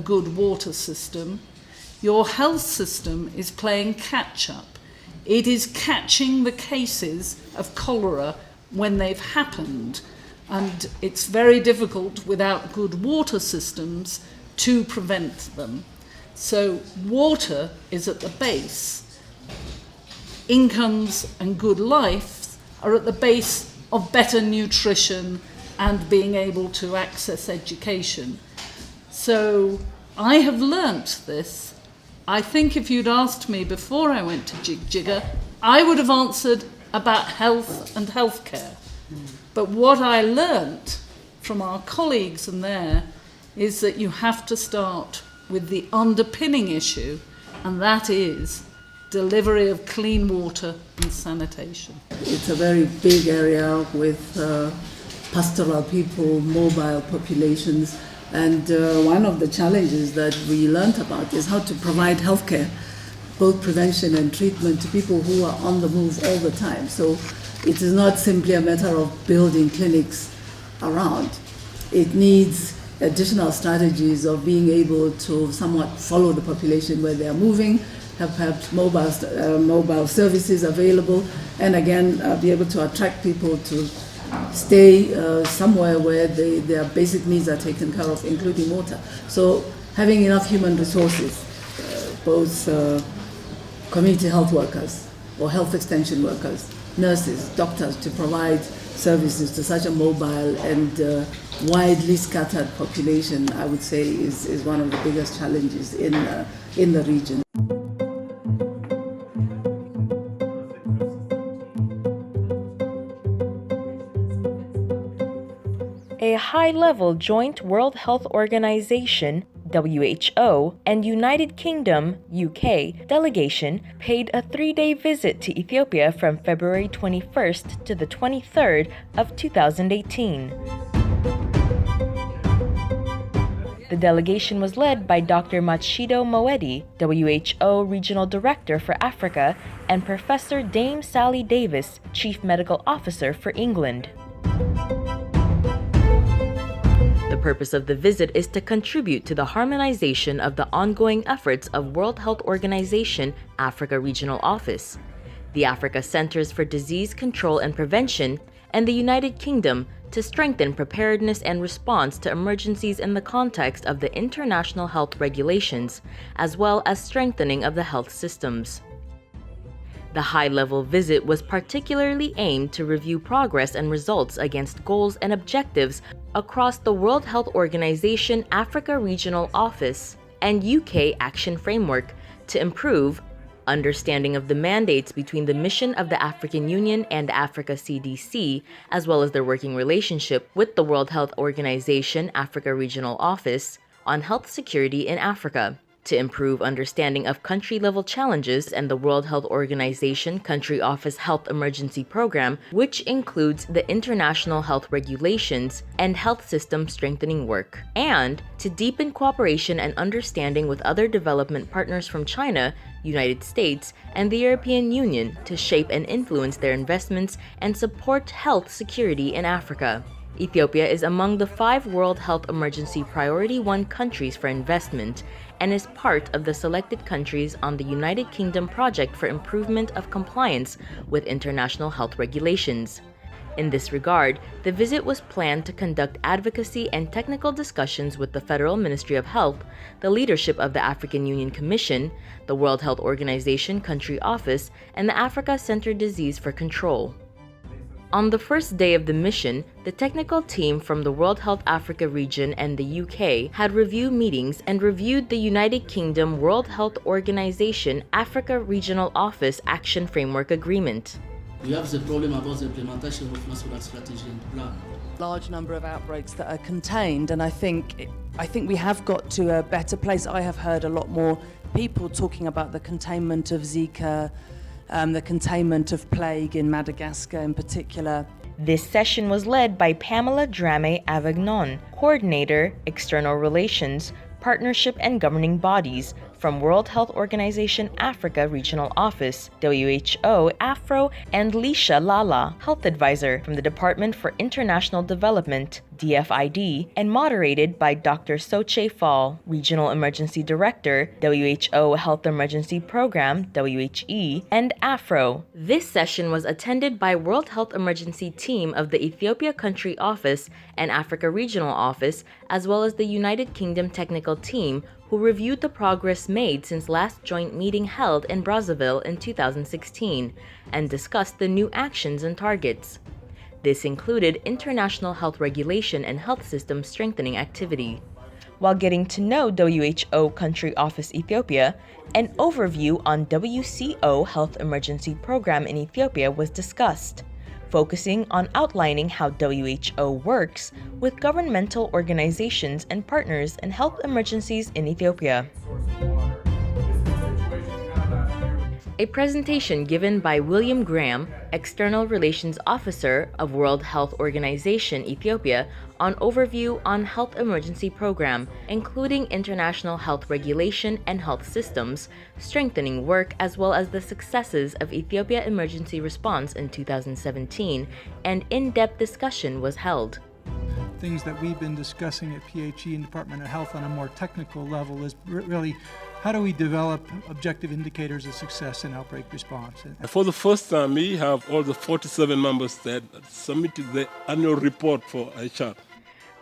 good water system, your health system is playing catch-up. It is catching the cases of cholera when they've happened, and it's very difficult without good water systems to prevent them. So water is at the base. Incomes and good life are at the base of better nutrition and being able to access education. So I have learnt this. I think if you'd asked me before I went to Jig Jigger, I would have answered about health and healthcare. But what I learnt from our colleagues in there is that you have to start with the underpinning issue, and that is delivery of clean water and sanitation. It's a very big area with pastoral people, mobile populations, and one of the challenges that we learnt about is how to provide healthcare, both prevention and treatment, to people who are on the move all the time. So it is not simply a matter of building clinics around. It needs additional strategies of being able to somewhat follow the population where they are moving, have perhaps mobile services available, and again be able to attract people to stay somewhere where their basic needs are taken care of, including water. So having enough human resources, both community health workers or health extension workers, nurses, doctors, to provide services to such a mobile and widely scattered population, I would say is one of the biggest challenges in the region. A high-level joint World Health Organization (WHO) and United Kingdom (UK) delegation paid a 3-day visit to Ethiopia from February 21st to the 23rd of 2018. The delegation was led by Dr. Matshidiso Moeti, WHO Regional Director for Africa, and Professor Dame Sally Davis, Chief Medical Officer for England. The purpose of the visit is to contribute to the harmonization of the ongoing efforts of World Health Organization Africa Regional Office, the Africa Centers for Disease Control and Prevention, and the United Kingdom to strengthen preparedness and response to emergencies in the context of the international health regulations, as well as strengthening of the health systems. The high-level visit was particularly aimed to review progress and results against goals and objectives across the World Health Organization Africa Regional Office and UK Action Framework to improve understanding of the mandates between the mission of the African Union and Africa CDC, as well as their working relationship with the World Health Organization Africa Regional Office on health security in Africa, to improve understanding of country-level challenges and the World Health Organization Country Office Health Emergency Program, which includes the international health regulations and health system strengthening work, and to deepen cooperation and understanding with other development partners from China, United States, and the European Union to shape and influence their investments and support health security in Africa. Ethiopia is among the 5 World Health Emergency Priority 1 countries for investment and is part of the selected countries on the United Kingdom project for improvement of compliance with international health regulations. In this regard, the visit was planned to conduct advocacy and technical discussions with the Federal Ministry of Health, the leadership of the African Union Commission, the World Health Organization Country Office, and the Africa Center Disease for Control. On the first day of the mission, the technical team from the World Health Africa region and the UK had review meetings and reviewed the United Kingdom World Health Organization Africa Regional Office Action Framework Agreement. We have the problem about the implementation of national strategy and plan. Large number of outbreaks that are contained, and I think we have got to a better place. I have heard a lot more people talking about the containment of Zika, the containment of plague in Madagascar in particular. This session was led by Pamela Drame Avignon, Coordinator, External Relations, Partnership and Governing Bodies from World Health Organization Africa Regional Office, WHO AFRO, and Lisha Lala, Health Advisor from the Department for International Development, DFID, and moderated by Dr. Soche Fall, Regional Emergency Director, WHO Health Emergency Program, WHE, and AFRO. This session was attended by World Health Emergency Team of the Ethiopia Country Office and Africa Regional Office, as well as the United Kingdom Technical Team, who reviewed the progress made since last joint meeting held in Brazzaville in 2016 and discussed the new actions and targets. This included international health regulation and health system strengthening activity. While getting to know WHO Country Office Ethiopia, an overview on WCO Health Emergency Program in Ethiopia was discussed, focusing on outlining how WHO works with governmental organizations and partners in health emergencies in Ethiopia. A presentation given by William Graham, External Relations Officer of World Health Organization Ethiopia, on overview on health emergency program, including international health regulation and health systems, strengthening work, as well as the successes of Ethiopia emergency response in 2017, and in-depth discussion was held. Things that we've been discussing at PHE and Department of Health on a more technical level is really how do we develop objective indicators of success in outbreak response. For the first time, we have all the 47 member states submitted the annual report for HR.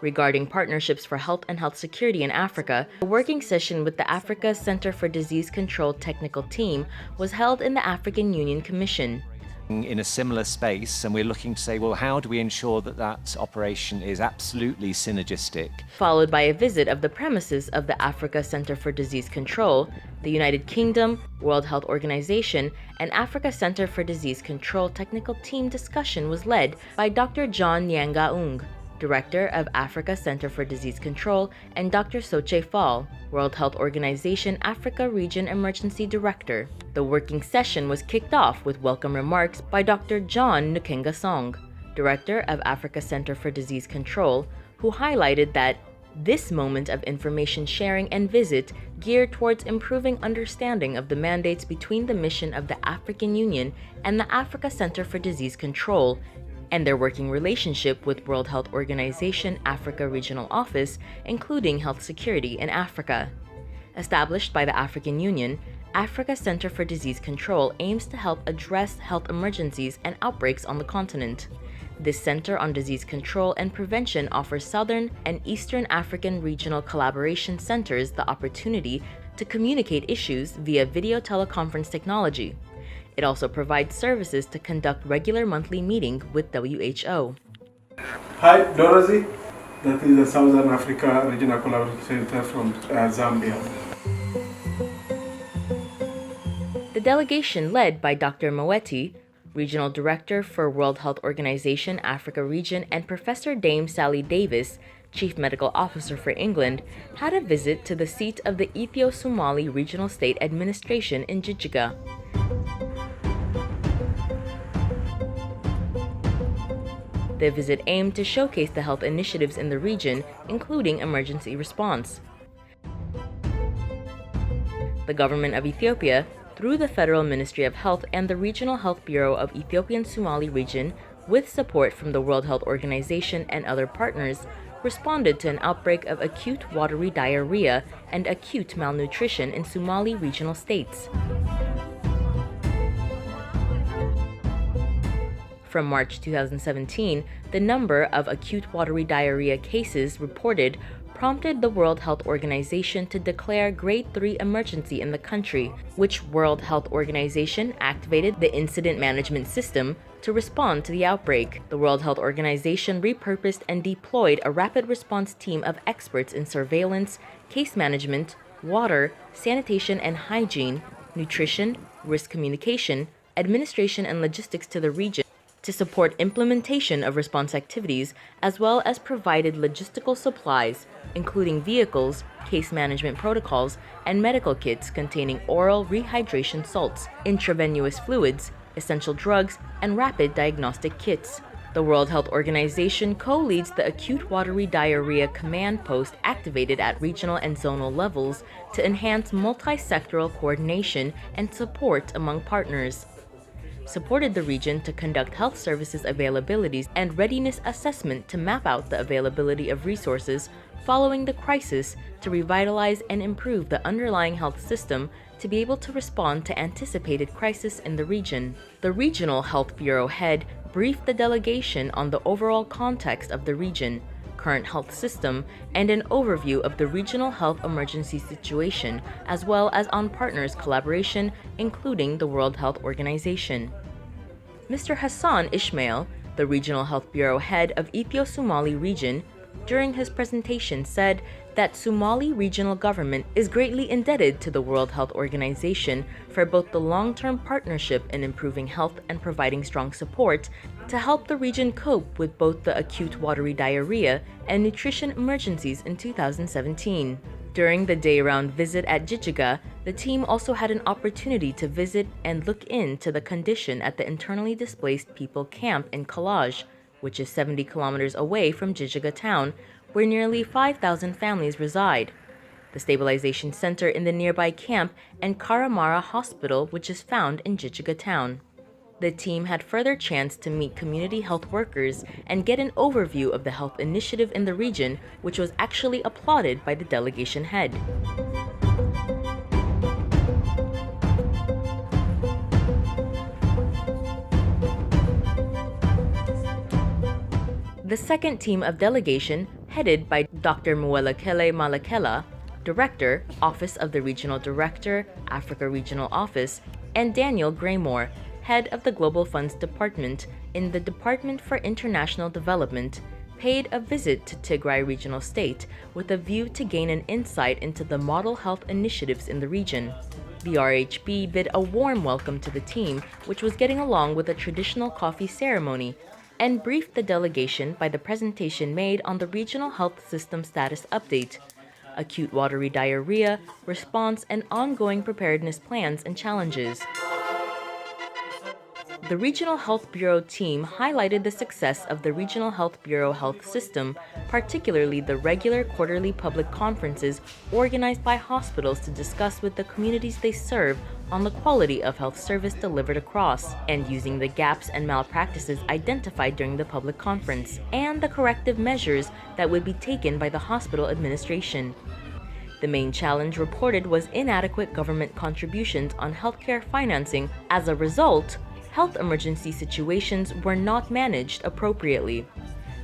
Regarding partnerships for health and health security in Africa, a working session with the Africa Center for Disease Control technical team was held in the African Union Commission. In a similar space, and we're looking to say, well, how do we ensure that that operation is absolutely synergistic? Followed by a visit of the premises of the Africa Center for Disease Control, the United Kingdom, World Health Organization, and Africa Center for Disease Control technical team discussion was led by Dr. John Nyangaung, Director of Africa Center for Disease Control, and Dr. Soche Fall, World Health Organization Africa Region Emergency Director. The working session was kicked off with welcome remarks by Dr. John Nukenga Song, Director of Africa Center for Disease Control, who highlighted that this moment of information sharing and visit geared towards improving understanding of the mandates between the mission of the African Union and the Africa Center for Disease Control, and their working relationship with World Health Organization Africa Regional Office, including health security in Africa. Established by the African Union, Africa Center for Disease Control aims to help address health emergencies and outbreaks on the continent. This Center on Disease Control and Prevention offers Southern and Eastern African regional collaboration centers the opportunity to communicate issues via video teleconference technology. It also provides services to conduct regular monthly meetings with WHO. Hi, Dorothy. That is the Southern Africa Regional Collaboration Center from Zambia. The delegation led by Dr. Moeti, Regional Director for World Health Organization Africa Region, and Professor Dame Sally Davis, Chief Medical Officer for England, had a visit to the seat of the Ethio-Somali Regional State Administration in Jijjiga. The visit aimed to showcase the health initiatives in the region, including emergency response. The government of Ethiopia, through the Federal Ministry of Health and the Regional Health Bureau of Ethiopian Somali Region, with support from the World Health Organization and other partners, responded to an outbreak of acute watery diarrhea and acute malnutrition in Somali regional states. From March 2017, the number of acute watery diarrhea cases reported prompted the World Health Organization to declare Grade 3 emergency in the country, which World Health Organization activated the Incident Management System to respond to the outbreak. The World Health Organization repurposed and deployed a rapid response team of experts in surveillance, case management, water, sanitation and hygiene, nutrition, risk communication, administration and logistics to the region to support implementation of response activities, as well as provided logistical supplies, including vehicles, case management protocols, and medical kits containing oral rehydration salts, intravenous fluids, essential drugs, and rapid diagnostic kits. The World Health Organization co-leads the Acute Watery Diarrhea Command Post activated at regional and zonal levels to enhance multi-sectoral coordination and support among partners. supported the region to conduct health services availabilities and readiness assessment to map out the availability of resources following the crisis to revitalize and improve the underlying health system to be able to respond to anticipated crisis in the region. The Regional Health Bureau head briefed the delegation on the overall context of the region, current health system, and an overview of the regional health emergency situation, as well as on partners' collaboration, including the World Health Organization. Mr. Hassan Ismail, the Regional Health Bureau head of Ethio-Somali region, during his presentation said that Somali regional government is greatly indebted to the World Health Organization for both the long-term partnership in improving health and providing strong support to help the region cope with both the acute watery diarrhea and nutrition emergencies in 2017. During the day-round visit at Jijiga, the team also had an opportunity to visit and look into the condition at the internally displaced people camp in Kalaj, which is 70 kilometers away from Jijiga town, where nearly 5,000 families reside, the stabilization center in the nearby camp, and Karamara Hospital, which is found in Jijiga town. The team had further chance to meet community health workers and get an overview of the health initiative in the region, which was actually applauded by the delegation head. The second team of delegation, headed by Dr. Muelekele Malekela, Director, Office of the Regional Director, Africa Regional Office, and Daniel Graymore, Head of the Global Funds Department in the Department for International Development, paid a visit to Tigray Regional State with a view to gain an insight into the model health initiatives in the region. The RHB bid a warm welcome to the team, which was getting along with a traditional coffee ceremony, and briefed the delegation by the presentation made on the regional health system status update, acute watery diarrhea, response, and ongoing preparedness plans and challenges. The Regional Health Bureau team highlighted the success of the Regional Health Bureau health system, particularly the regular quarterly public conferences organized by hospitals to discuss with the communities they serve on the quality of health service delivered across, and using the gaps and malpractices identified during the public conference, and the corrective measures that would be taken by the hospital administration. The main challenge reported was inadequate government contributions on healthcare financing. As a result, health emergency situations were not managed appropriately.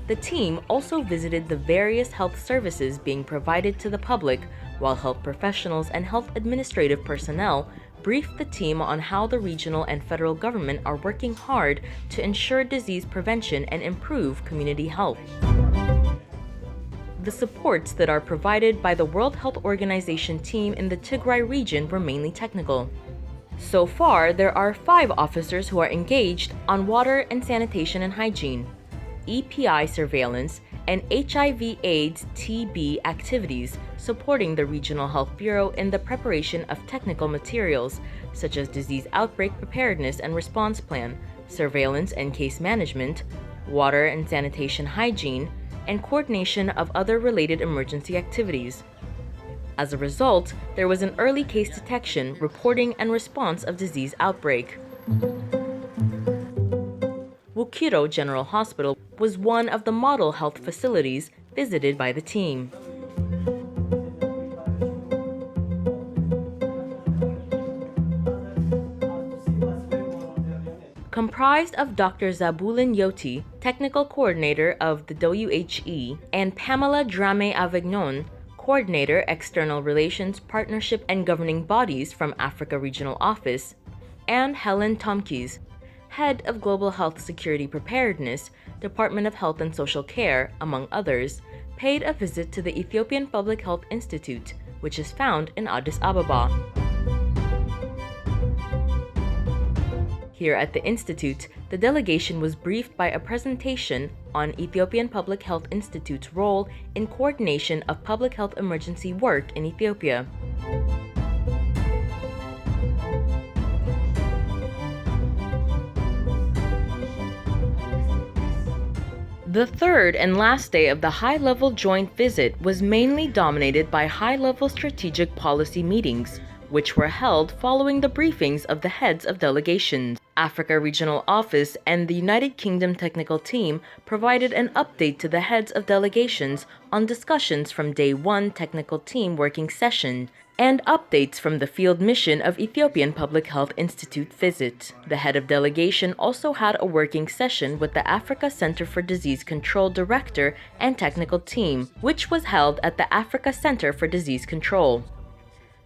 The team also visited the various health services being provided to the public, while health professionals and health administrative personnel briefed the team on how the regional and federal government are working hard to ensure disease prevention and improve community health. The supports that are provided by the World Health Organization team in the Tigray region were mainly technical. So far, there are 5 officers who are engaged on water and sanitation and hygiene, EPI surveillance, and HIV/AIDS TB activities, supporting the Regional Health Bureau in the preparation of technical materials, such as disease outbreak preparedness and response plan, surveillance and case management, water and sanitation hygiene, and coordination of other related emergency activities. As a result, there was an early case detection, reporting, and response of disease outbreak. Wukiro General Hospital was one of the model health facilities visited by the team. Comprised of Dr. Zabulin Yoti, Technical Coordinator of the WHE, and Pamela Drame Avignon, Coordinator, External Relations, Partnership and Governing Bodies from Africa Regional Office, and Helen Tomkis, Head of Global Health Security Preparedness, Department of Health and Social Care, among others, paid a visit to the Ethiopian Public Health Institute, which is found in Addis Ababa. Here at the Institute, the delegation was briefed by a presentation on Ethiopian Public Health Institute's role in coordination of public health emergency work in Ethiopia. The third and last day of the high-level joint visit was mainly dominated by high-level strategic policy meetings, which were held following the briefings of the heads of delegations. Africa Regional Office and the United Kingdom technical team provided an update to the heads of delegations on discussions from Day 1 technical team working session and updates from the field mission of Ethiopian Public Health Institute visit. The head of delegation also had a working session with the Africa Center for Disease Control director and technical team, which was held at the Africa Center for Disease Control.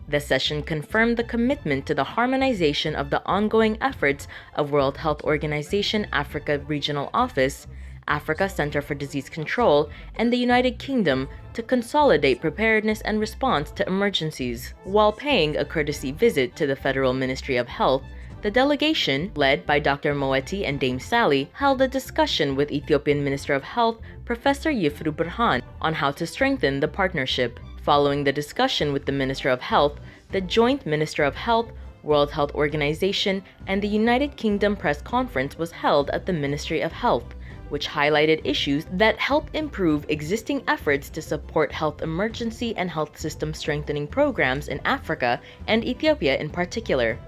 The session confirmed the commitment to the harmonization of the ongoing efforts of World Health Organization Africa Regional Office, Africa Center for Disease Control, and the United Kingdom to consolidate preparedness and response to emergencies. While paying a courtesy visit to the Federal Ministry of Health, the delegation, led by Dr. Moeti and Dame Sally, held a discussion with Ethiopian Minister of Health, Professor Yifru Burhan, on how to strengthen the partnership. Following the discussion with the Minister of Health, the joint Minister of Health, World Health Organization, and the United Kingdom press conference was held at the Ministry of Health, which highlighted issues that help improve existing efforts to support health emergency and health system strengthening programs in Africa and Ethiopia in particular.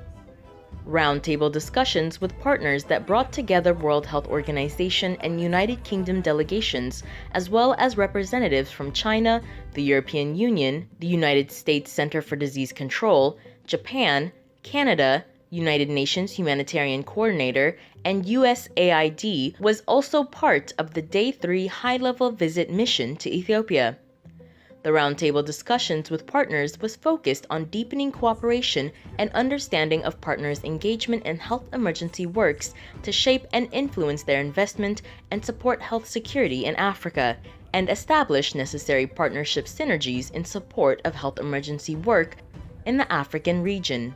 Roundtable discussions with partners that brought together World Health Organization and United Kingdom delegations, as well as representatives from China, the European Union, the United States Center for Disease Control, Japan, Canada, United Nations Humanitarian Coordinator, and USAID, was also part of the Day 3 high-level visit mission to Ethiopia. The roundtable discussions with partners was focused on deepening cooperation and understanding of partners' engagement in health emergency works to shape and influence their investment and support health security in Africa, and establish necessary partnership synergies in support of health emergency work in the African region.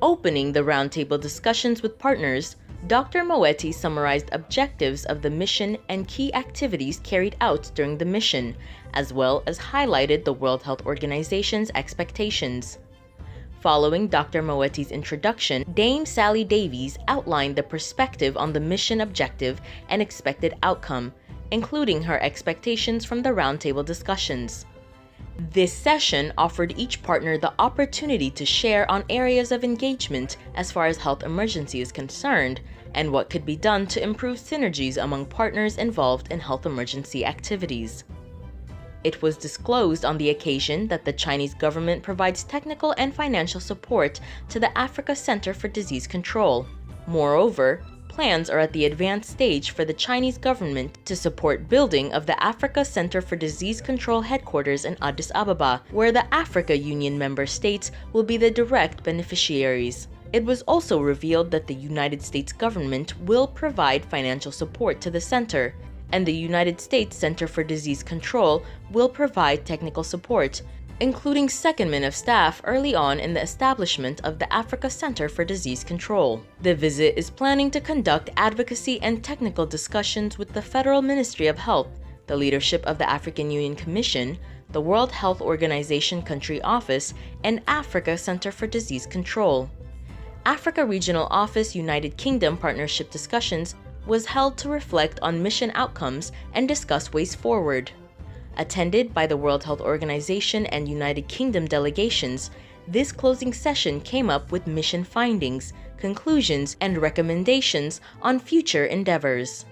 Opening the roundtable discussions with partners, Dr. Moeti summarized objectives of the mission and key activities carried out during the mission, as well as highlighted the World Health Organization's expectations. Following Dr. Moeti's introduction, Dame Sally Davies outlined the perspective on the mission objective and expected outcome, including her expectations from the roundtable discussions. This session offered each partner the opportunity to share on areas of engagement as far as health emergency is concerned, and what could be done to improve synergies among partners involved in health emergency activities. It was disclosed on the occasion that the Chinese government provides technical and financial support to the Africa Center for Disease Control. Moreover, plans are at the advanced stage for the Chinese government to support building of the Africa Center for Disease Control headquarters in Addis Ababa, where the Africa Union member states will be the direct beneficiaries. It was also revealed that the United States government will provide financial support to the center, and the United States Center for Disease Control will provide technical support, including secondment of staff early on in the establishment of the Africa Center for Disease Control. The visit is planning to conduct advocacy and technical discussions with the Federal Ministry of Health, the leadership of the African Union Commission, the World Health Organization Country Office, and Africa Center for Disease Control. Africa Regional Office United Kingdom partnership discussions was held to reflect on mission outcomes and discuss ways forward. Attended by the World Health Organization and United Kingdom delegations, this closing session came up with mission findings, conclusions, and recommendations on future endeavors.